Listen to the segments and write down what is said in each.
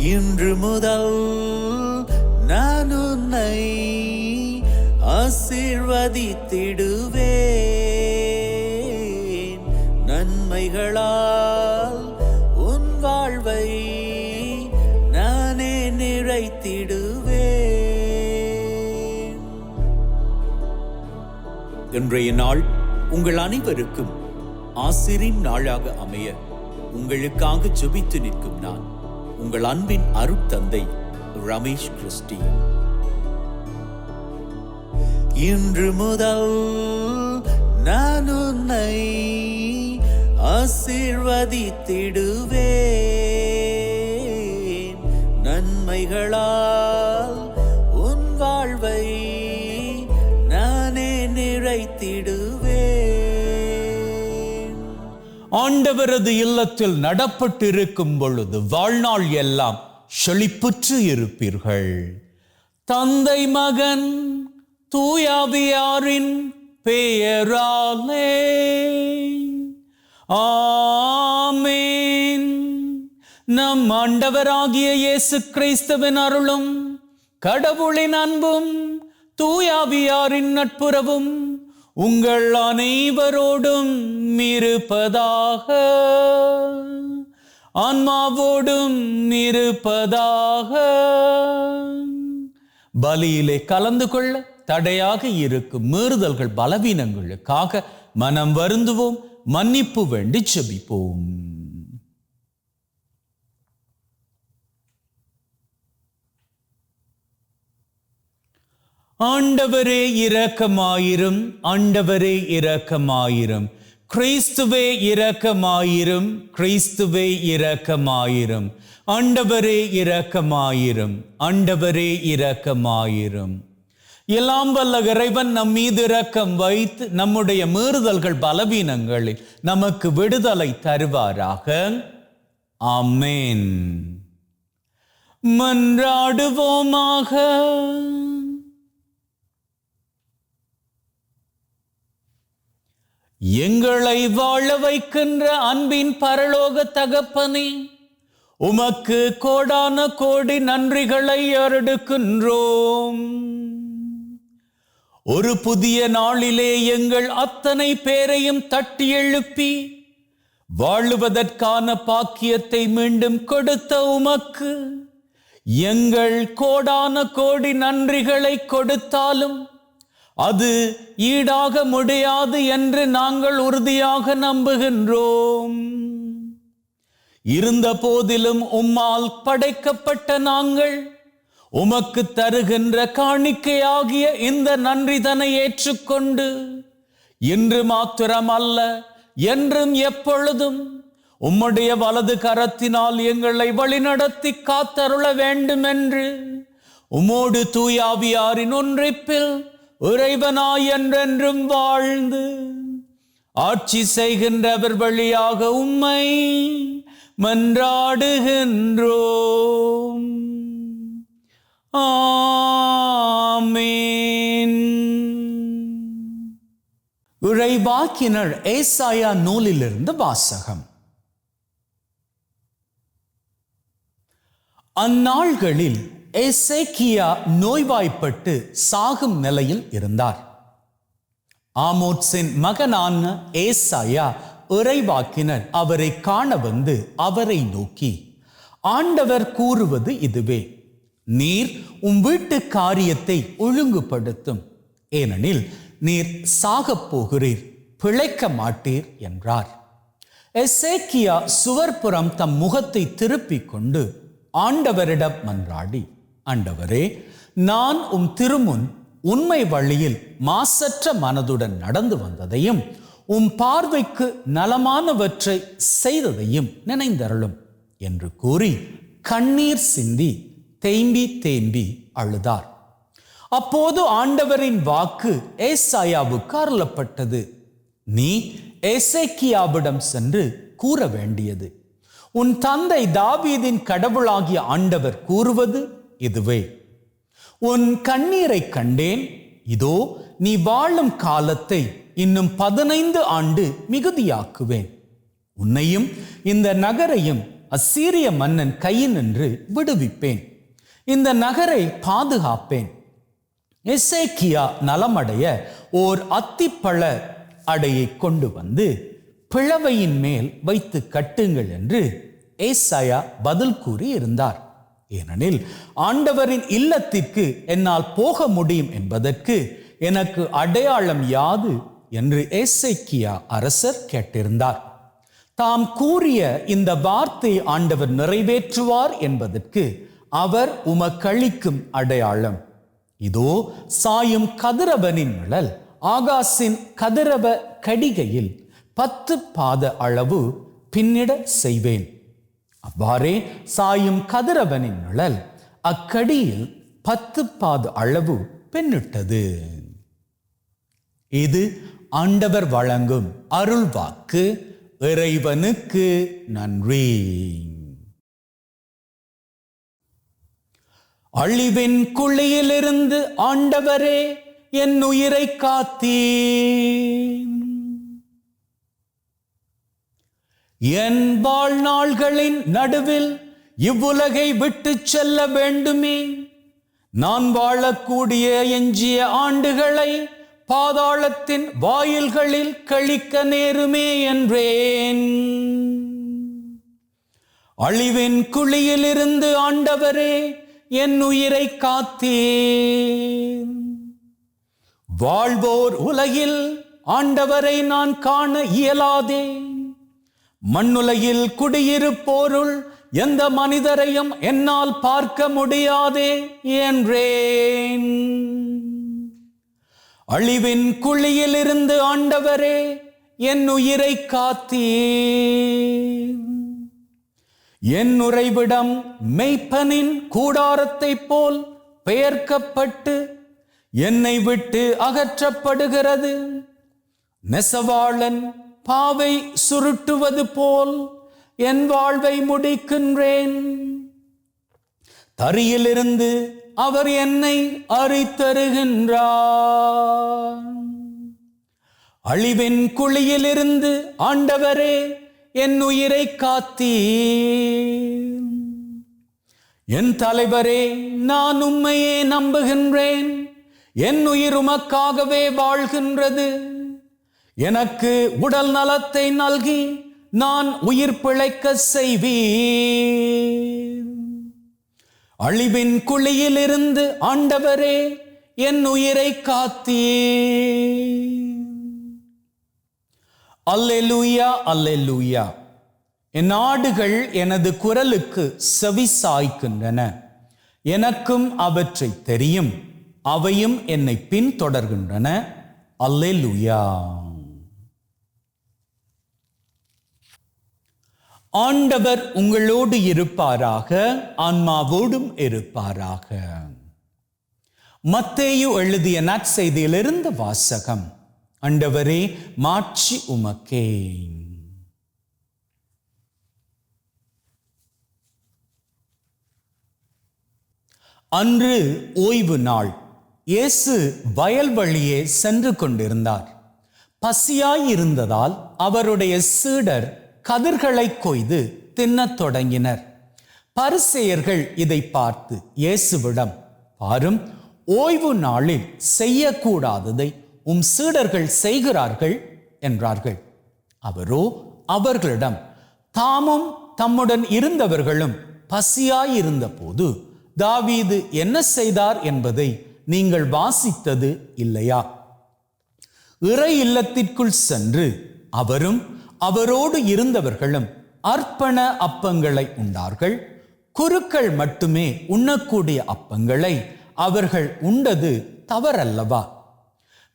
இன்று முதல் நான் உன்னை ஆசீர்வதித்திடுவேன். நன்மைகளால் உன் வாழ்வை நானே நிறைத்திடுவேன். இன்றைய நாள் உங்கள் அனைவருக்கும் ஆசிரின் நாளாக அமைய உங்களுக்காக ஜெபித்து நிற்கும் நான் உங்கள் அன்பின் அருட்தந்தை ரமேஷ் கிறிஸ்டி. இன்று முதல் நான் உன்னை ஆசீர்வதித்திடுவேன். நன்மைகளால் உன் வாழ்வை நானே நிறைத்திடுவேன். ஆண்டவரது இல்லத்தில் நடப்பட்டிருக்கும் பொழுது வாழ்நாள் எல்லாம் செழிப்புற்று இருப்பீர்கள். தந்தை மகன் தூயாவியாரின் பெயராலே ஆமென். நம் ஆண்டவராகிய இயேசு கிறிஸ்துவின் அருளும் கடவுளின் அன்பும் தூயாவியாரின் நட்புறவும் உங்கள் அனைவரோடும் இருப்பதாக. ஆன்மாவோடும் இருப்பதாக. பலியிலே கலந்து கொள்ள தடையாக இருக்கும் மீறுதல்கள் பலவீனங்களுக்காக மனம் வருந்துவோம், மன்னிப்பு வேண்டி ஜெபிப்போம். ஆண்டவரே இரக்கமாயிரும், ஆண்டவரே இரக்கமாயிரும். கிறிஸ்துவே இரக்கமாயிரும், கிறிஸ்துவே இரக்கமாயிரும். ஆண்டவரே இரக்கமாயிரும், ஆண்டவரே இரக்கமாயிரும். எல்லாம் வல்ல இறைவன் நம் மீது இரக்கம் வைத்து நம்முடைய மீறுதல்கள் பலவீனங்களில் நமக்கு விடுதலை தருவாராக. ஆமென். மன்றாடுவோமாக. எங்களை வாழ வைக்கின்ற அன்பின் பரலோக தகப்பனே, உமக்கு கோடான கோடி நன்றிகளை எடுக்கின்றோம். ஒரு புதிய நாளிலே எங்கள் அத்தனை பேரையும் தட்டி எழுப்பி வாழுவதற்கான பாக்கியத்தை மீண்டும் கொடுத்த உமக்கு எங்கள் கோடான கோடி நன்றிகளை கொடுத்தாலும் அது ஈடாக முடியாது என்று நாங்கள் உறுதியாக நம்புகின்றோம். இருந்த போதிலும் உம்மால் படைக்கப்பட்ட நாங்கள் உமக்கு தருகின்ற காணிக்கையாகிய இந்த நன்றிதனை ஏற்றுக்கொண்டு இன்று மாத்திரம் அல்ல, என்றும் எப்பொழுதும் உம்முடைய வலது கரத்தினால் எங்களை வழிநடத்தி காத்தருள வேண்டும் என்று உம்மோடு தூயாவியாரின் ஒன்றிப்பில் இறைவனாய் என்றென்றும் வாழ்ந்து ஆட்சி செய்கின்றவர் வழியாக உம்மை மன்றாடுகின்றோம். ஆமென். இறைவாக்கினர் ஏசாயா நூலிலிருந்து வாசகம். அந்நாள்களில் எசேக்கியா நோய்வாய்ப்பட்டு சாகும் நிலையில் இருந்தார். ஆமோத்சின் மகனான ஏசாயா இறைவாக்கினர் அவரை காண வந்து அவரை நோக்கி, ஆண்டவர் கூறுவது இதுவே, நீர் உம் வீட்டு காரியத்தை ஒழுங்குபடுத்தும், ஏனெனில் நீர் சாகப் போகிறீர், பிழைக்க மாட்டீர் என்றார். எசேக்கியா சுவர்புறம் தம் முகத்தை திருப்பிக் கொண்டு ஆண்டவரிடம் மன்றாடி, ஆண்டவரே, நான் உம் திருமுன் உண்மை வழியில் மாசற்ற மனதுடன் நடந்து வந்ததையும் உம் பார்வைக்கு நலமானவற்றை செய்ததையும் நினைந்தருளும் என்று கூறி கண்ணீர் சிந்தி தேம்பி தேம்பி அழுதார். அப்போது ஆண்டவரின் வாக்கு ஏசாயாவுக்கு அருளப்பட்டது, நீ எசேக்கியாவிடம் சென்று கூற வேண்டியது, உன் தந்தை தாவீதின் கடவுளாகிய ஆண்டவர் கூறுவது இதுவே, உன் கண்ணீரை கண்டேன், இதோ நீ வாழும் காலத்தை இன்னும் 15 ஆண்டு மிகுதியாக்குவேன், உன்னையும் இந்த நகரையும் அசீரிய மன்னன் கையினின்று விடுவிப்பேன். இந்த நகரை பாதுகாப்பேன். எசேக்கியா நலமடைய ஓர் அத்திப்பழ அடையை கொண்டு வந்து பிளவையின் மேல் வைத்து கட்டுங்கள் என்று ஏசாயா பதில் கூறி இருந்தார். ஏனெனில் ஆண்டவரின் இல்லத்திற்கு என்னால் போக முடியும் என்பதற்கு எனக்கு அடையாளம் யாது என்று எசேக்கியா அரசர் கேட்டிருந்தார். தாம் கூறிய இந்த வார்த்தை ஆண்டவர் நிறைவேற்றுவார் என்பதற்கு அவர் உமக்களிக்கும் அடையாளம் இதோ, சாயும் கதிரவனின் நிழல் ஆகாசின் கதிரவ கடிகையில் 10 பாத அளவு பின்னிட செய்வேன். அவ்வாறே சாயும் கதிரவனின் நிழல் அக்கடியில் 10 பாத அளவு பின்னிட்டது. இது ஆண்டவர் வழங்கும் அருள் வாக்கு. இறைவனுக்கு நன்றி. அழிவின் குழியிலிருந்து ஆண்டவரே என் உயிரை காத்தீர். என் வாழ்நாள்களின் நடுவில் இவ்வுலகை விட்டு செல்ல வேண்டுமே. நான் வாழக்கூடிய எஞ்சிய ஆண்டுகளை பாதாளத்தின் வாயில்களில் கழிக்க நேருமே என்றேன். அழிவின் குழியிலிருந்து ஆண்டவரே என் உயிரை காத்தீர். வாழ்வோர் உலகில் ஆண்டவரை நான் காண இயலாதே. மண்ணுலகில் குடியிருப்போருள் எந்த மனிதரையும் என்னால் பார்க்க முடியாதே என்றேன். அழிவின் குழியிலிருந்து ஆண்டவரே என் உயிரை காத்தீர். என் உறைவிடம் மெய்ப்பனின் கூடாரத்தை போல் பெயர்க்கப்பட்டு என்னை விட்டு அகற்றப்படுகிறது. நெசவாளன் பாவை சுருட்டுவது போல் என் வாழ்வை முடிக்கின்றேன். தரியிலிருந்து அவர் என்னை அரித்தருகின்றார். அழிவின் குழியிலிருந்து ஆண்டவரே என் உயிரை காத்தீர். என் தலைவரே, நான் உம்மையே நம்புகின்றேன். என் உயிர் உமக்காகவே வாழ்கின்றது. எனக்கு உடல் நலத்தை நல்கி நான் உயிர் பிழைக்க செய்வீர். அழிவின் குழியிலிருந்து ஆண்டவரே என் உயிரை காத்தீர். அல்லேலூயா, அல்லேலூயா. என் ஆடுகள் எனது குரலுக்கு செவி சாய்க்கின்றன. எனக்கும் அவற்றை தெரியும், அவையும் என்னை பின்தொடர்கின்றன. அல்லேலூயா. ஆண்டவர் உங்களோடு இருப்பாராக, ஆன்மாவோடும் இருப்பாராக. மத்தேயு எழுதிய நற்செய்தியிலிருந்து வாசகம். ஆண்டவரே, மாட்சி உமக்கே. அன்று ஓய்வு நாள். இயேசு வயல் வழியே சென்று கொண்டிருந்தார். பசியாயிருந்ததால் அவருடைய சீடர் கதிர்களை கொய்து தின்னத் தொடங்கினர். பரிசேயர்கள் இதை பார்த்து இயேசுவிடம், பாரும், ஓய்வு நாளில் செய்யக்கூடாததை உம் சீடர்கள் செய்கிறார்கள் என்றார்கள். அவரோ அவர்களிடம், தாமும் தம்முடன் இருந்தவர்களும் பசியாயிருந்த போது தாவீது என்ன செய்தார் என்பதை நீங்கள் வாசித்தது இல்லையா? இறை இல்லத்திற்குள் சென்று அவரும் அவரோடு இருந்தவர்களும் அர்ப்பண அப்பங்களை உண்டார்கள். குருக்கள் மட்டுமே உண்ணக்கூடிய அப்பங்களை அவர்கள் உண்டது தவறல்லவா?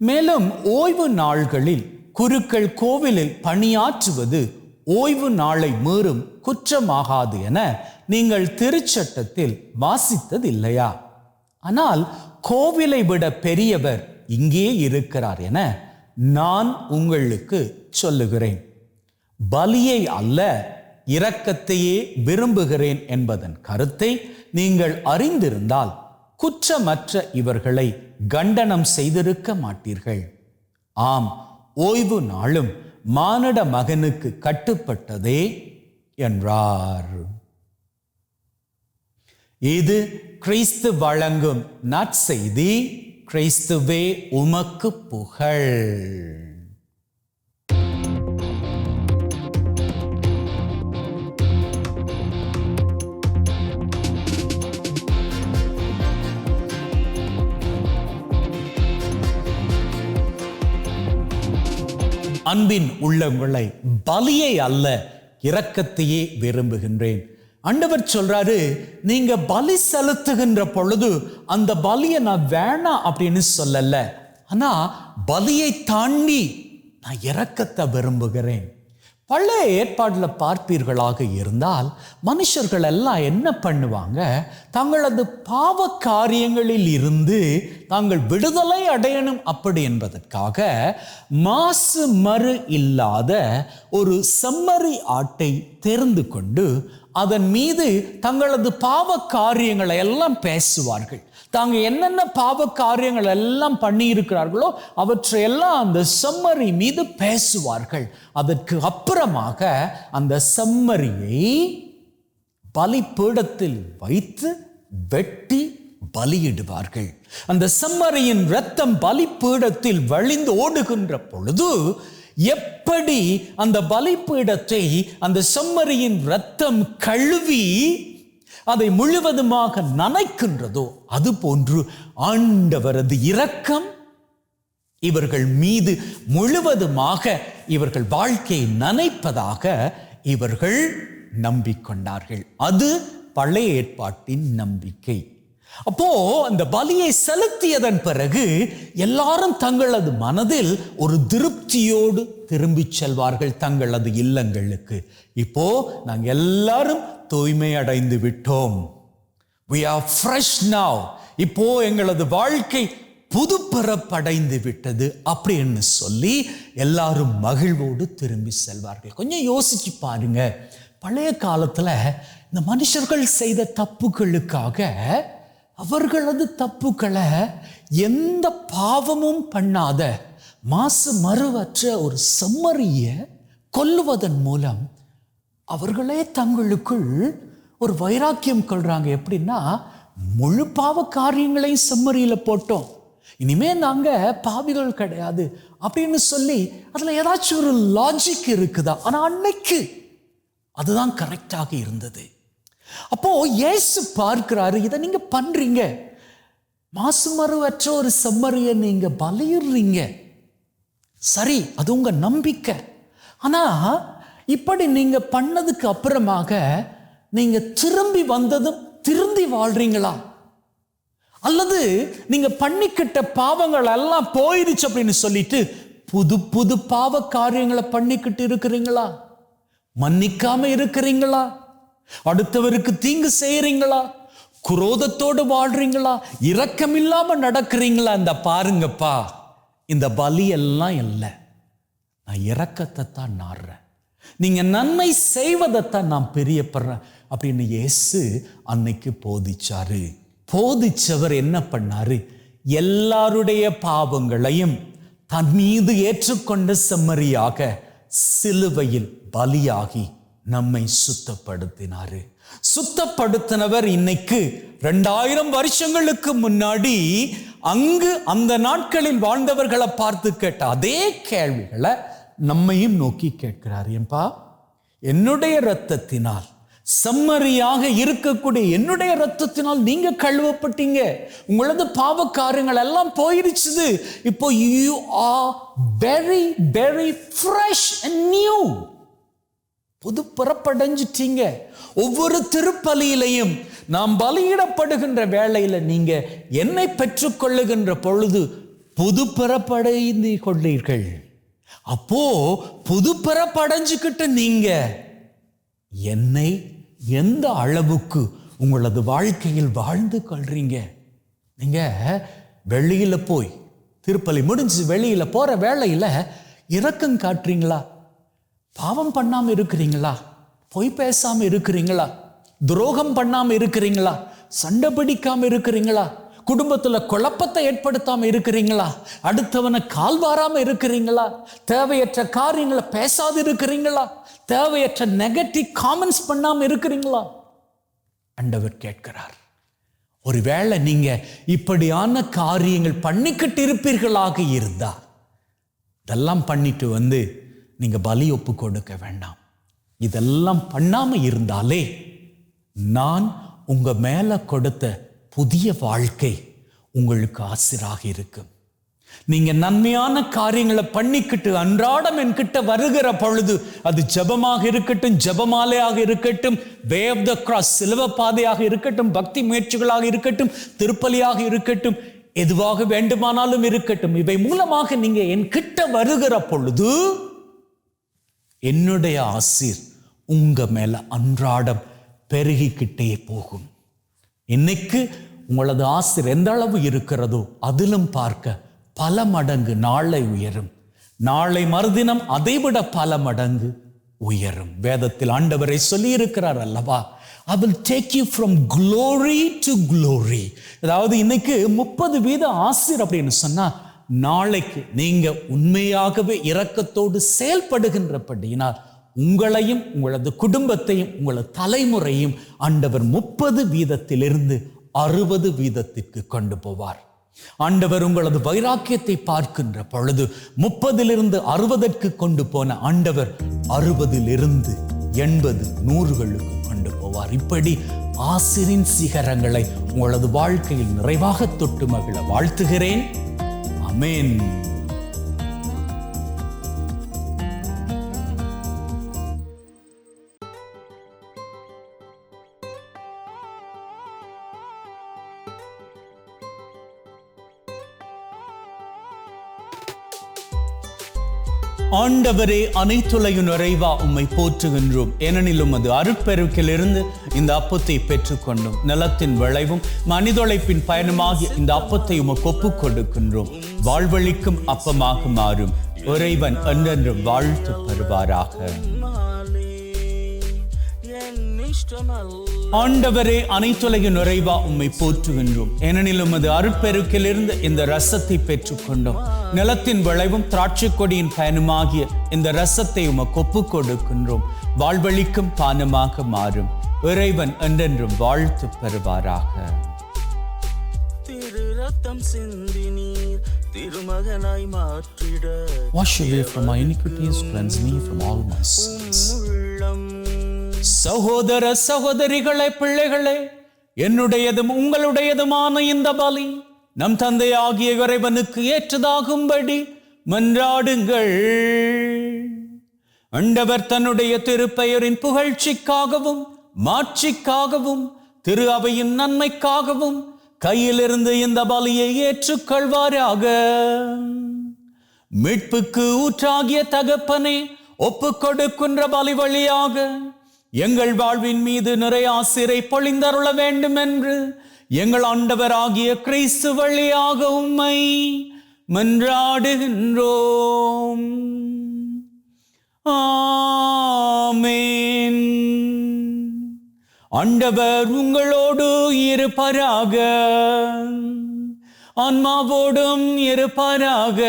மேலும் ஓய்வு நாள்களில் குருக்கள் கோவிலில் பணியாற்றுவது ஓய்வு நாளை மீறும் குற்றமாகாது என நீங்கள் திருச்சட்டத்தில் வாசித்ததில்லையா? ஆனால் கோவிலை விட பெரியவர் இங்கே இருக்கிறார் என நான் உங்களுக்கு சொல்லுகிறேன். பலியை அல்ல, இரக்கத்தையே விரும்புகிறேன் என்பதன் கருத்தை நீங்கள் அறிந்திருந்தால் குற்றமற்ற இவர்களை கண்டனம் செய்திருக்க மாட்டீர்கள். ஆம், ஓய்வு நாளும் மானிட மகனுக்கு கட்டுப்பட்டதே. என்றார். இது கிறிஸ்து வழங்கும் நற்செய்தி. கிறிஸ்துவே உமக்கு புகழ். அன்பின் உள்ளங்களை பலியை அல்ல, இரக்கத்தையே விரும்புகின்றேன். ஆண்டவர் சொல்றாரு, நீங்க பலி செலுத்துகின்ற பொழுது அந்த பலியை நான் வேணாம் அப்படின்னு சொல்லல, ஆனா பலியை தாண்டி நான் இரக்கத்தை விரும்புகிறேன். பழைய ஏற்பாடுல பார்ப்பீர்களாக இருந்தால் மனுஷர்கள் எல்லாம் என்ன பண்ணுவாங்க, தங்களது பாவ காரியங்களில் இருந்து தாங்கள் விடுதலை அடையணும் அப்படி என்பதற்காக மாசு மறு இல்லாத ஒரு செம்மறி ஆட்டை தெரிந்து கொண்டு அதன் மீது தங்களது பாவ காரியங்களை எல்லாம் பேசுவார்கள். தாங்க என்னென்ன பாவ காரியங்கள் எல்லாம் பண்ணி இருக்கிறார்களோ அவற்றையெல்லாம் அந்த செம்மறி மீது பேசுவார்கள். அதற்கு அப்புறமாக அந்த செம்மறியை பலிபீடத்தில் வைத்து வெட்டி பலியிடுவார்கள். அந்த செம்மறியின் இரத்தம் பலிபீடத்தில் வழிந்து ஓடுகின்ற பொழுது எப்படி அந்த பலிபீடத்தை அந்த செம்மறியின் இரத்தம் கழுவி அதை முழுவதுமாக நனைக்கின்றதோ அது போன்று ஆண்டவரது இரக்கம் இவர்கள் மீது முழுவதுமாக இவர்கள் வாழ்க்கையை நனைப்பதாக இவர்கள் நம்பிக்கொண்டார்கள். அது பழைய ஏற்பாட்டின் நம்பிக்கை. அப்போ அந்த பலியை செலுத்தியதன் பிறகு எல்லாரும் தங்களது மனதில் ஒரு திருப்தியோடு திரும்பி செல்வார்கள் தங்களது இல்லங்களுக்கு. இப்போ நாங்க எல்லாரும் தூய்மை அடைந்து விட்டோம். We are fresh now. இப்போ எங்களது வாழ்க்கை புது பிறப்படைந்து விட்டது அப்படின்னு சொல்லி எல்லாரும் மகிழ்வோடு திரும்பி செல்வார்கள். கொஞ்சம் யோசிச்சு பாருங்க, பழைய காலத்துல இந்த மனுஷர்கள் செய்த தப்புகளுக்காக அவர்களது தப்புக்களை எந்த பாவமும் பண்ணாத மாசு மறுவற்ற ஒரு செம்மறியை கொல்லுவதன் மூலம் அவர்களே தங்களுக்குள் ஒரு வைராக்கியம் கொள்றாங்க. எப்படின்னா, முழு பாவ காரியங்களையும் செம்மறியில போட்டோம், இனிமே நாங்க பாவிகள் கிடையாது அப்படின்னு சொல்லி அதுல ஏதாச்சும் ஒரு லாஜிக் இருக்குதா? ஆனா அன்னைக்கு அதுதான் கரெக்டாக இருந்தது. அப்போ இயேசு பார்க்கிறாரு, இதை நீங்க பண்றீங்க, மாசு மறுவற்ற ஒரு செம்மறியை நீங்க பலியிடுறீங்க, சரி அது உங்க நம்பிக்கை. ஆனா இப்படி நீங்க பண்ணதுக்கு அப்புறமாக நீங்க திரும்பி வந்ததும் திருந்தி வாழ்றீங்களா? அல்லது நீங்க பண்ணிக்கிட்ட பாவங்கள் எல்லாம் போயிடுச்சு அப்படின்னு சொல்லிட்டு புது புது பாவ காரியங்களை பண்ணிக்கிட்டு இருக்கிறீங்களா? மன்னிக்காம இருக்கிறீங்களா? அடுத்தவருக்கு தீங்கு செய்யறீங்களா? குரோதத்தோடு வாழ்றீங்களா? இரக்கம் இல்லாம நடக்கிறீங்களா? இந்த பாருங்கப்பா, இந்த பலி எல்லாம் இல்லை, நான் இரக்கத்தை தான் நாடுறேன், நீங்க நன்மை செய்வதைத்தான் நான் பிரியப்படுறேன் அப்படின்னு இயேசு அன்னைக்கு போதிச்சாரு. போதிச்சவர் என்ன பண்ணாரு? எல்லாருடைய பாவங்களையும் தன் மீது ஏற்றுக்கொண்ட செம்மறியாக சிலுவையில் பலியாகி நம்மை சுத்தப்படுத்தினாரு. சுத்தப்படுத்தினவர் இன்னைக்கு 2000 வருஷங்களுக்கு முன்னாடி அங்கு அந்த நாட்களில் வாழ்ந்தவர்களை பார்த்து கேட்ட அதே கேள்விகளை நம்மையும் நோக்கி கேட்கிறார். ஏன்பா, என்னுடைய இரத்தத்தினால், செம்மறியாக இருக்கக்கூடிய என்னுடைய இரத்தத்தினால் நீங்க கழுவப்பட்டீங்க, உங்களது பாவ காரியங்கள் எல்லாம் போயிருச்சுது, இப்போ you are very very fresh and new, புது பிறப்படைஞ்சிட்டீங்க. ஒவ்வொரு திருப்பலியிலையும் நாம் பலியிடப்படுகின்ற வேளையில நீங்க என்னை பெற்றுக்கொள்ளுகின்ற பொழுது புது பிறப்படைந்து கொள்ளீர்கள். அப்போ புது பிறப்படைஞ்சுக்கிட்ட நீங்க என்னை எந்த அளவுக்கு உங்களது வாழ்க்கையில் வாழ்ந்து கொள்றீங்க? நீங்க வெளியில போய் திருப்பலி முடிஞ்சு வெளியில போற வேளையில இரக்கம் காட்டுறீங்களா? பாவம் பண்ணாம இருக்கிறீங்களா? பொய் பேசாம இருக்கிறீங்களா? துரோகம் பண்ணாம இருக்கிறீங்களா? சண்டை பிடிக்காம இருக்கிறீங்களா? குடும்பத்துல குழப்பத்தை ஏற்படுத்தாம இருக்கிறீங்களா? அடுத்தவனை கால் வாராம இருக்கிறீங்களா? தேவையற்ற காரியங்களை பேசாது இருக்கிறீங்களா? தேவையற்ற நெகட்டிவ் காமெண்ட்ஸ் பண்ணாம இருக்கிறீங்களா? ஆண்டவர் கேட்கிறார். ஒருவேளை நீங்க இப்படியான காரியங்கள் பண்ணிக்கிட்டு இருப்பீர்களாக இருந்தா, இதெல்லாம் பண்ணிட்டு நீங்க பலி ஒப்பு கொடுக்க வேண்டாம். இதெல்லாம் பண்ணாம இருந்தாலே நான் உங்க மேல கொடுத்த புதிய வாழ்க்கை உங்களுக்கு ஆசிராக இருக்கும். நீங்க நன்மையான காரியங்களை பண்ணிக்கிட்டு அன்றாடம் என்கிட்ட வருகிற பொழுது, அது ஜெபமாக இருக்கட்டும், ஜெபமாலையாக இருக்கட்டும், வே ஆஃப் த கிராஸ் சிலுவை பாதையாக இருக்கட்டும், பக்தி முயற்சிகளாக இருக்கட்டும், திருப்பலியாக இருக்கட்டும், எதுவாக வேண்டுமானாலும் இருக்கட்டும், இவை மூலமாக நீங்க என்கிட்ட வருகிற பொழுது என்னுடைய ஆசீர் உங்க மேல அன்றாடம் பெருகிக்கிட்டே போகும். இன்னைக்கு உங்களது ஆசீர் எந்த அளவு இருக்கிறதோ அதிலும் பார்க்க பல மடங்கு நாளை உயரும். நாளை மறுதினம் அதைவிட பல மடங்கு உயரும். வேதத்தில் ஆண்டவரை சொல்லி இருக்கிறார் அல்லவா, I will take you from glory to glory. அதாவது இன்னைக்கு 30% ஆசீர் அப்படின்னு சொன்னா, நாளைக்கு நீங்க உண்மையாகவே இரக்கத்தோடு செயல்படுகின்றபடியினால் உங்களையும் உங்களது குடும்பத்தையும் உங்களது தலைமுறையும் ஆண்டவர் 30% 60% கொண்டு போவார். ஆண்டவர் உங்களது வைராக்கியத்தை பார்க்கின்ற பொழுது 30 60 கொண்டு போன ஆண்டவர் 60 80 100 கொண்டு போவார். இப்படி ஆசீரின் சிகரங்களை உங்களது வாழ்க்கையில் நிறைவாக தொட்டு மகிழ வாழ்த்துகிறேன். ஆமென். ஆண்டவரே, அனைத்துலகின் நிறைவா உம்மை போற்றுகின்றோம். ஏனெனில் உமது அருட்பெருக்கிலிருந்து இந்த அப்பத்தை பெற்றுக்கொண்டோம். நிலத்தின் விளைவும் மனிதொழைப்பின் பயணமாகிய இந்த அப்பத்தை உமக்கு ஒப்புக் கொடுக்கின்றோம். வாழ்வழிக்கும் அப்பமாக மாறும் இறைவன் என்றென்று வாழ்த்து பெறுவாராக. ஆண்டவரே, அனைத்துலகின் நிறைவா உம்மை போற்றுகின்றோம். ஏனெனில் உமது அருட்பெருக்கிலிருந்து இந்த ரசத்தை பெற்றுக்கொண்டோம். நிலத்தின் விளைவும் திராட்சை கொடியின் பயனுமாகிய இந்த ரசத்தை உமக்கு ஒப்புக் கொடுக்கின்றோம். வாழ்வழிக்கும் பானமாக மாறும் இறைவன் என்றென்றும் வாழ்த்து பெறுவாராக. திரு ரத்தம் சிந்தி நீர் திருமகனாய் மாற்றிட, Wash away from my iniquities, cleanse me from all my sins. சகோதர சகோதரிகளே, பிள்ளைகளே, என்னுடையதும் உங்களுடையதுமான இந்த பலி நம் தந்தையாகிய இறைவனுக்கு ஏற்றதாகும்படி மன்றாடுங்கள். ஆண்டவர் தன்னுடைய திருப்பெயரின் புகழ்ச்சிக்காகவும் மாட்சிக்காகவும் திரு அவையின் நன்மைக்காகவும் கையிலிருந்து இந்த பலியை ஏற்றுக்கொள்வாராக. மீட்புக்கு ஊற்றாகிய தகப்பனே, ஒப்புக் கொடுக்கின்ற பலி வழியாக எங்கள் வாழ்வின் மீது நிறைய ஆசீரை பொழிந்தருள வேண்டும் என்று எங்கள் ஆண்டவராகிய கிறிஸ்து வழியாக உம்மை மன்றாடுகின்றோம். ஆமென். ஆண்டவர் உங்களோடு இருப்பாராக, ஆன்மாவோடும் இருப்பாராக.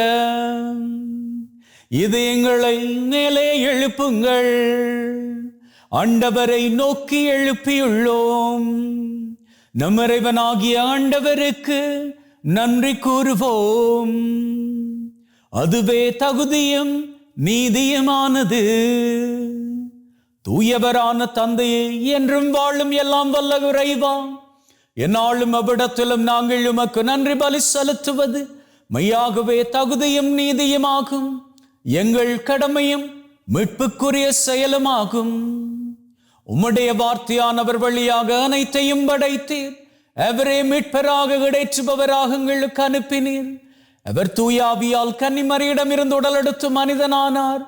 இது எங்களை மேலே எழுப்புங்கள். ஆண்டவரை நோக்கி எழுப்பியுள்ளோம். நம் இறைவனாகிய ஆண்டவருக்கு நன்றி கூறுவோம். அதுவே தகுதியும் நீதியுமானது. தூயவரான தந்தையே, என்றும் வாழும் எல்லாம் வல்ல இறைவா, என்னாலும் அவ்விடத்திலும் நாங்கள் உமக்கு நன்றி பலி செலுத்துவது மெய்யாகவே தகுதியும் நீதியுமாகும். எங்கள் கடமையும் மீட்புக்குரிய செயலுமாகும். உம்முடைய வார்த்தையானவர் வழியாக அனைத்தையும் படைத்தீர். அவரே மீட்பராக இடைற்றுபவராக எங்களுக்கு அனுப்பினீர். அவர் தூயாவியால் கன்னிமரியிடமிருந்து உடல் எடுத்து மனிதனானார்.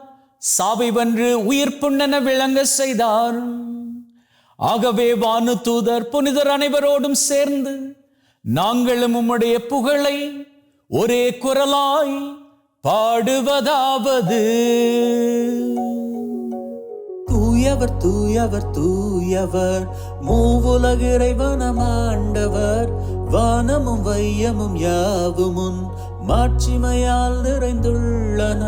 சாவை வென்று உயிர் புண்ணென விளங்க செய்தார். ஆகவே வானு தூதர் புனிதர் அனைவரோடும் சேர்ந்து நாங்களும் உம்முடைய புகழை ஒரே குரலாய் பாடுவதாவது: தூய தூயவர் தூயவர் தூயவர் மூவுலக இறைவனம் ஆண்டவர். வானமும் வையமும் யாவுமுன் மாட்சிமையால் நிறைந்துள்ளன.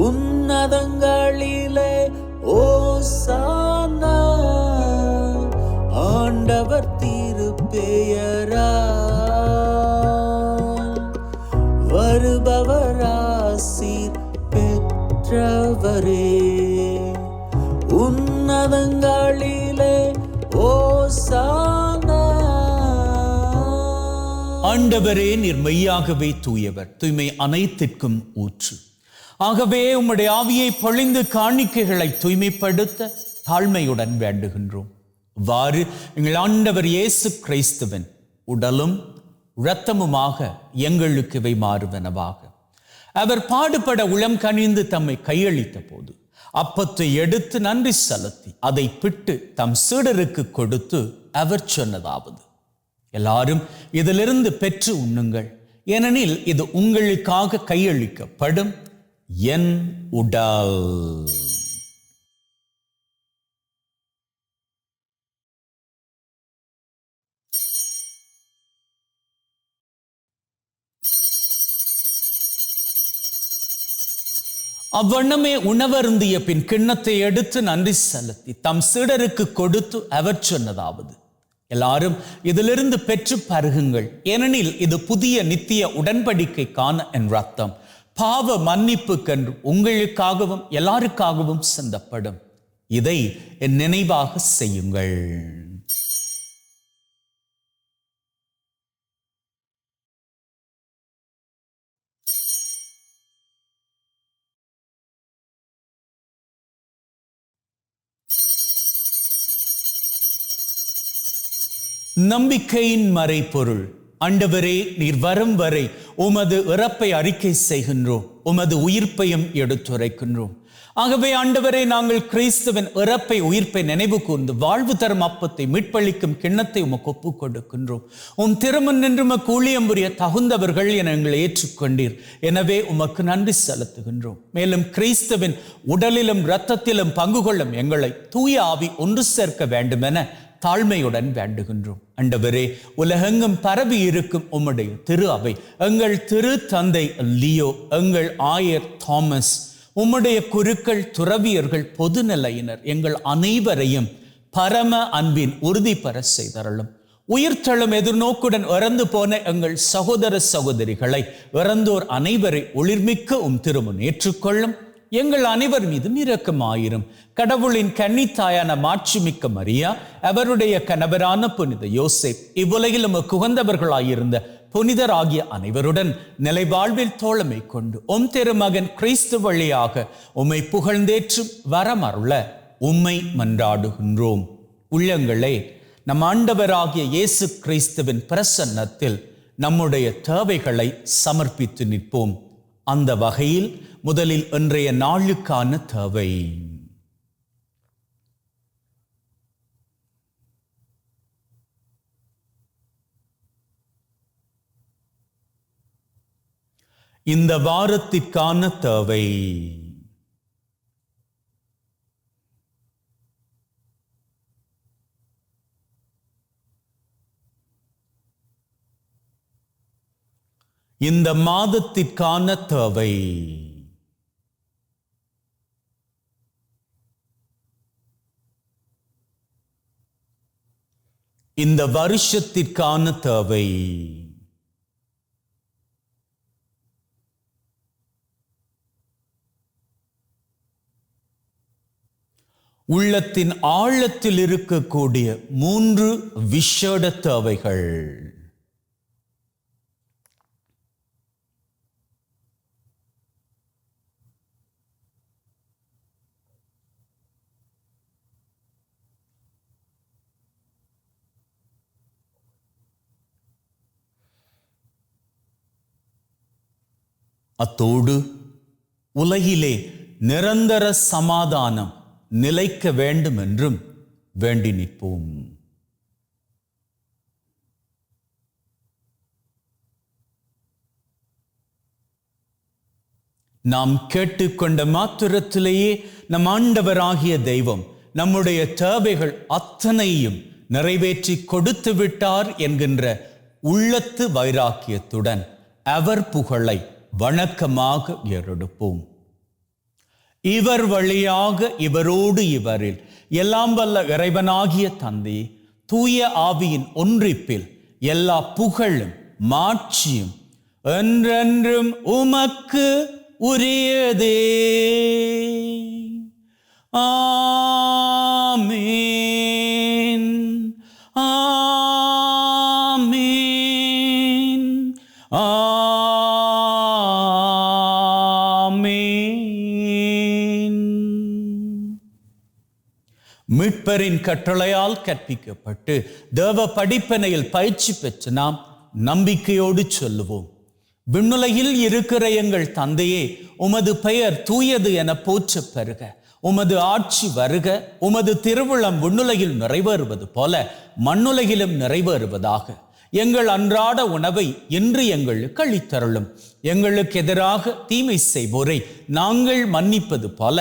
உன்னதங்களிலே ஓசானா. ஆண்டவர் திருப்பெயரால் வருபவர் ஆசீர் பெற்றவரே. உன்னதங்களிலே ஓசானா. ஆண்டவரே, நீர் மெய்யாகவே தூயவர், தூய்மை அனைத்திற்கும் ஊற்று. ஆகவே உம்முடைய ஆவியை பொழிந்து காணிக்கைகளை தூய்மைப்படுத்த தாழ்மையுடன் வேண்டுகின்றோம். இவ்வாறு எங்கள் ஆண்டவர் இயேசு கிறிஸ்துவின் உடலும் இரத்தமுமாக எங்களுக்கு இவை மாறுவனவாக. அவர் பாடுபட உளம் கனிந்து தம்மை கையளித்த போது அப்பத்தை எடுத்து நன்றி செலுத்தி அதை பிட்டு தம் சீடருக்கு கொடுத்து அவர் சொன்னதாவது: எல்லாரும் இதிலிருந்து பெற்று உண்ணுங்கள், ஏனெனில் இது உங்களுக்காக கையளிக்கப்படும் என் உடல். அவ்வண்ணமே உணவருந்திய பின் கிண்ணத்தை எடுத்து நன்றி செலுத்தி தம் சீடருக்கு கொடுத்து அவர் சொன்னதாவது: எல்லாரும் இதிலிருந்து பெற்று பருகுங்கள், ஏனெனில் இது புதிய நித்திய உடன்படிக்கைக்கான என் ரத்தம், பாவ மன்னிப்புக்கென்று உங்களுக்காகவும் எல்லாருக்காகவும் சிந்தப்படும். இதை என் நினைவாக செய்யுங்கள். நம்பிக்கையின் மறைபொருள். ஆண்டவரே, நீர் வரும் வரை உமது இறப்பை அறிக்கை செய்கின்றோம், உமது உயிர்ப்பையும் எடுத்துரைக்கின்றோம். ஆகவே ஆண்டவரே, நாங்கள் கிறிஸ்துவின் இறப்பை உயிர்ப்பை நினைவு கூர்ந்து வாழ்வு தரும் அப்பத்தை மீட்பளிக்கும் கிண்ணத்தை உமக்கு ஒப்புக் கொடுக்கின்றோம். உம் திருமண் நின்று உமக்கு ஊழியம் புரிய தகுந்தவர்கள் என எங்களை ஏற்றுக்கொண்டீர். எனவே உமக்கு நன்றி செலுத்துகின்றோம். மேலும் கிறிஸ்துவின் உடலிலும் இரத்தத்திலும் பங்கு கொள்ளும் எங்களை தூய ஆவி ஒன்று சேர்க்க வேண்டும் என தாழ்மையுடன் வேண்டுகின்றோம். ஆண்டவரே, உலகெங்கும் பரவி இருக்கும் உம்முடைய திரு அவை, எங்கள் திரு தந்தை லியோ, எங்கள் ஆயர் தாமஸ், உம்முடைய குருக்கள், துறவியர்கள், பொதுநிலையினர், எங்கள் அனைவரையும் பரம அன்பின் உறுதி பெற செய்தருளும். உயிர்த்தெழும் எதிர்நோக்குடன் இறந்து போன எங்கள் சகோதர சகோதரிகளை, இறந்தோர் அனைவரை ஒளிர்மிக்க உம் திருமுன் ஏற்றுக்கொள்ளும். எங்கள் அனைவர் மீதும் இரக்கமாயிரும். கடவுளின் கன்னித்தாயான மாட்சிமிக்க மரியா, அவருடைய கணவரான புனித யோசேப், இவ்வுலகிலும் குகந்தவர்களாயிருந்த புனிதர் ஆகிய அனைவருடன் நிலைவாழ்வில் தோழமை கொண்டு உம் திருமகன் கிறிஸ்து வழியாக உம்மை புகழ்ந்தேற்றும் வரமருள உம்மை மன்றாடுகின்றோம். உள்ளங்களே, நம் ஆண்டவராகிய இயேசு கிறிஸ்துவின் பிரசன்னத்தில் நம்முடைய தேவைகளை சமர்ப்பித்து நிற்போம். அந்த வகையில் முதலில் இன்றைய நாளுக்கான தேவை. இந்த வாரத்திற்கான தேவை. இந்த மாதத்திற்கான தேவை. இந்த வருஷத்திற்கான தேவை. உள்ளத்தின் ஆழத்தில் இருக்கக்கூடிய 3 விசேட தேவைகள். அத்தோடு உலகிலே நிரந்தர சமாதானம் நிலைக்க வேண்டும் என்றும் வேண்டி நிற்போம். நாம் கேட்டுக்கொண்ட மாத்திரத்திலேயே நம் ஆண்டவராகிய தெய்வம் நம்முடைய தேவைகள் அத்தனையும் நிறைவேற்றி கொடுத்து விட்டார் என்கின்ற உள்ளத்து வைராக்கியத்துடன் அவர் புகழை வணக்கமாக ஏறெடுப்போம். இவர் வழியாக இவரோடு இவரில் எல்லாம் வல்ல இறைவனாகிய தந்தை தூய ஆவியின் ஒன்றிப்பில் எல்லா புகழும் மாட்சியும் என்றென்றும் உமக்கு உரியதே. ஆமீன், ஆமீன், ஆமீன். மீட்பரின் கட்டளையால் கற்பிக்கப்பட்டு தேவ படிப்பனையில் பயிற்சி பெற்று நாம் நம்பிக்கையோடு சொல்லுவோம். விண்ணுலகில் இருக்கிற எங்கள் தந்தையே, உமது பெயர் தூயது என போற்றப் பெறுக. உமது ஆட்சி வருக. உமது திருவுளம் விண்ணுலகில் நிறைவேறுவது போல மண்ணுலகிலும் நிறைவேறுவதாக. எங்கள் அன்றாட உணவை இன்று எங்களுக்கு அளித்தருளும். எங்களுக்கு எதிராக தீமை செய்வோரை நாங்கள் மன்னிப்பது போல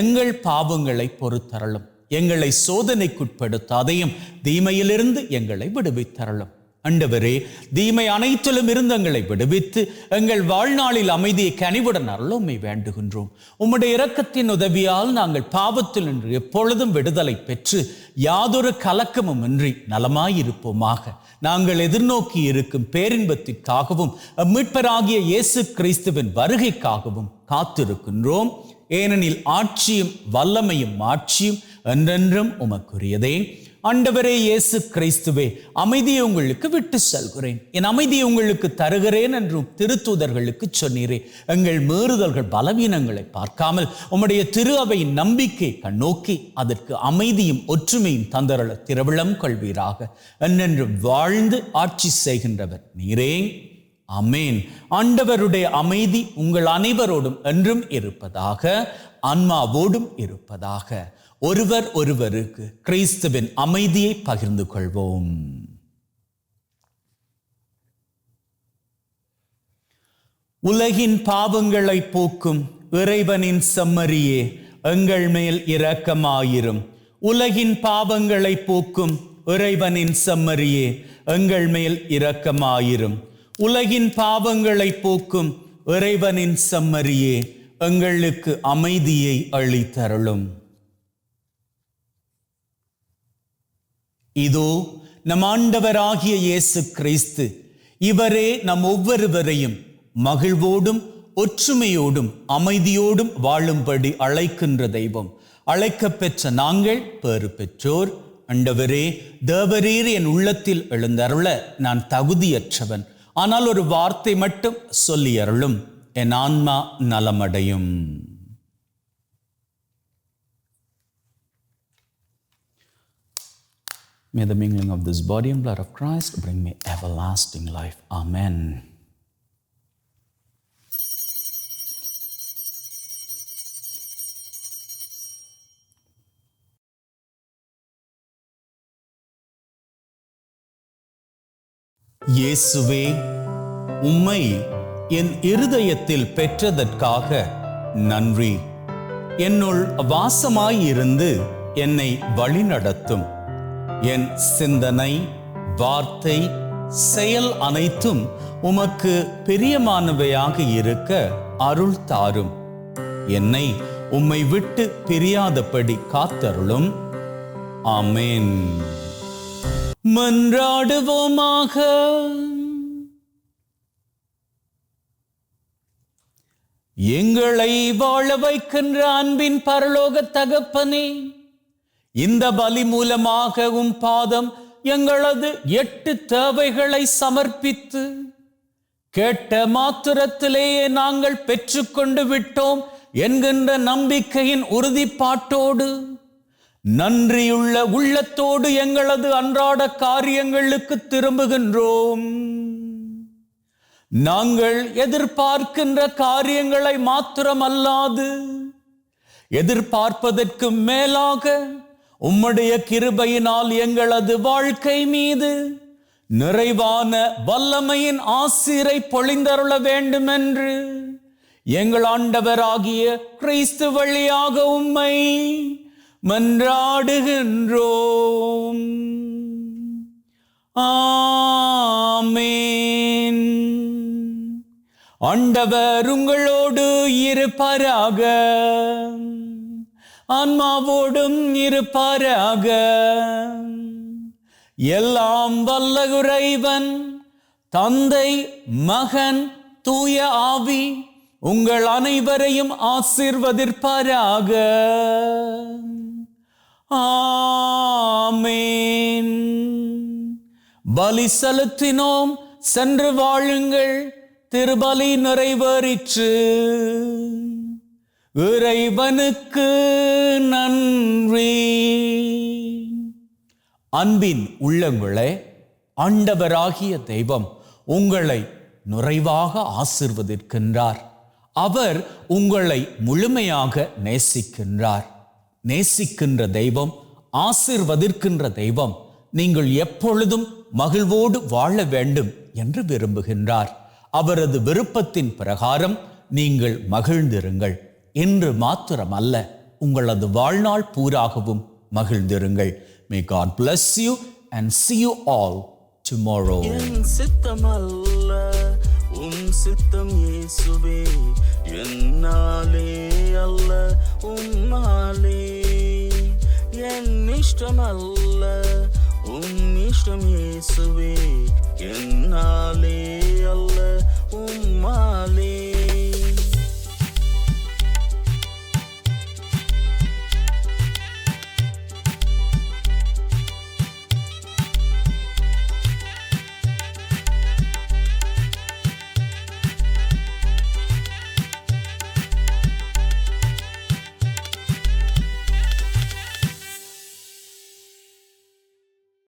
எங்கள் பாவங்களை பொறுத்தருளும். எங்களை சோதனைக்குட்படுத்தாதையும் தீமையிலிருந்து எங்களை விடுவித்தருளும். ஆண்டவரே, தீமை அனைத்திலும் இருந்து எங்களை விடுவித்து எங்கள் வாழ்நாளில் அமைதியை கனிவுடன் அருளுமை வேண்டுகின்றோம். உம்முடைய இரக்கத்தின் உதவியால் நாங்கள் பாவத்தில் நின்று எப்பொழுதும் விடுதலை பெற்று யாதொரு கலக்கமும் இன்றி நலமாயிருப்போமாக. நாங்கள் எதிர்நோக்கி இருக்கும் பேரின்பத்திற்காகவும் மீட்பராகிய இயேசு கிறிஸ்துவின் வருகைக்காகவும் காத்திருக்கின்றோம். ஏனெனில் ஆட்சியும் வல்லமையும் மாட்சியும் என்றென்றும் உமக்குரியதே. ஆண்டவரே இயேசு கிறிஸ்துவே, அமைதியை உங்களுக்கு விட்டு செல்கிறேன், என் அமைதியை உங்களுக்கு தருகிறேன் என்றும் திருத்தூதர்களுக்கு சொன்னீரே. எங்கள் மீறுதல்கள் பலவீனங்களை பார்க்காமல் உம்முடைய திரு அவையின் நம்பிக்கை கண்ணோக்கி அதற்கு அமைதியும் ஒற்றுமையும் தந்தருள திருவிழம் கொள்வீராக. என்றென்றும் வாழ்ந்து ஆட்சி செய்கின்றவர் நீரே. ஆமேன். ஆண்டவருடைய அமைதி உங்கள் அனைவரோடும் என்றும் இருப்பதாக, ஆன்மாவோடும் இருப்பதாக. ஒருவர் ஒருவருக்கு கிறிஸ்துவின் அமைதியை பகிர்ந்து கொள்வோம். உலகின் பாவங்களை போக்கும் இறைவனின் செம்மறியே, எங்கள் மேல் இரக்கமாயிரும். உலகின் பாவங்களை போக்கும் இறைவனின் செம்மறியே, எங்கள் மேல் இரக்கமாயிரும். உலகின் பாவங்களை போக்கும் இறைவனின் செம்மறியே, எங்களுக்கு அமைதியை அளித்தருளும். இதோ நம் ஆண்டவராகிய இயேசு கிறிஸ்து, இவரே நம் ஒவ்வொருவரையும் மகிழ்வோடும் ஒற்றுமையோடும் அமைதியோடும் வாழும்படி அழைக்கின்ற தெய்வம். அழைக்கப்பெற்ற நாங்கள் பேறு பெற்றோர். ஆண்டவரே, தேவரீர் என் உள்ளத்தில் எழுந்தருள நான் தகுதியற்றவன். ஆனால் ஒரு வார்த்தை மட்டும் சொல்லி அருளும், என் ஆன்மா நலமடையும். May the mingling of this body and blood of Christ bring me everlasting life. Amen. இயேசுவே, உம்மை என் இருதயத்தில் பெற்றதற்காக நன்றி. என்னுள் வாசமாயிருந்து என்னை வழிநடத்தும். என் சிந்தனை, வார்த்தை, செயல் அனைத்தும் உமக்கு பிரியமானவையாக இருக்க அருள் தாரும். என்னை உம்மை விட்டு பிரியாதபடி காத்தருளும். ஆமென். மன்றாடுவோமாக. எங்களை வாழ வைக்கின்ற அன்பின் பரலோக தகப்பனே, இந்த பலி மூலமாக உம் பாதம் எங்களது 8 தேவைகளை சமர்ப்பித்து கேட்ட மாத்திரத்திலேயே நாங்கள் பெற்றுக்கொண்டு விட்டோம் என்கின்ற நம்பிக்கையின் உறுதிப்பாட்டோடு நன்றியுள்ள உள்ளத்தோடு எங்களது அன்றாட காரியங்களுக்கு திரும்புகின்றோம். நாங்கள் எதிர்பார்க்கின்ற காரியங்களை மாத்திரமல்லாது எதிர்பார்ப்பதற்கு மேலாக உம்முடைய கிருபையினால் எங்களது வாழ்க்கை மீது நிறைவான வல்லமையின் ஆசீரை பொழிந்தருள வேண்டும் என்று எங்கள் ஆண்டவராகிய கிறிஸ்து வழியாக உம்மை மன்றாடுகின்றோம். ஆமென். ஆண்டவர் உங்களோடு இருப்பாராக, ஆன்மாவோடும் இருப்பாராக. எல்லாம் வல்ல இறைவன் தந்தை, மகன், தூய ஆவி உங்கள் அனைவரையும் ஆசீர்வதிப்பாராக. ஆமென். பலி செலுத்தினோம், சென்று வாழுங்கள், திருபலி நிறைவேறிற்று. இறைவனுக்கு நன்றி. அன்பின் உள்ளங்களே, ஆண்டவராகிய தெய்வம் உங்களை நிறைவாக ஆசீர்வதிக்கின்றார். அவர் உங்களை முழுமையாக நேசிக்கின்றார். நேசிக்கின்ற தெய்வம், ஆசீர்வதிக்கின்ற தெய்வம் நீங்கள் எப்பொழுதும் மகிழ்வோடு வாழ வேண்டும் என்று விரும்புகின்றார். அவரது விருப்பத்தின் பிரகாரம் நீங்கள் மகிழ்ந்திருங்கள். இன்று மாத்திரமல்ல, உங்களது வாழ்நாள் பூராகவும் மகிழ்ந்திருங்கள். May God bless you and see you all tomorrow. என் சித்தமல்ல உம் சித்தம் இயேசுவே, என்னாலே அல்ல உம்மாலே. என் இஷ்டமல்ல உம் இஷ்டம் இயேசுவே, என்னாலே அல்ல உம்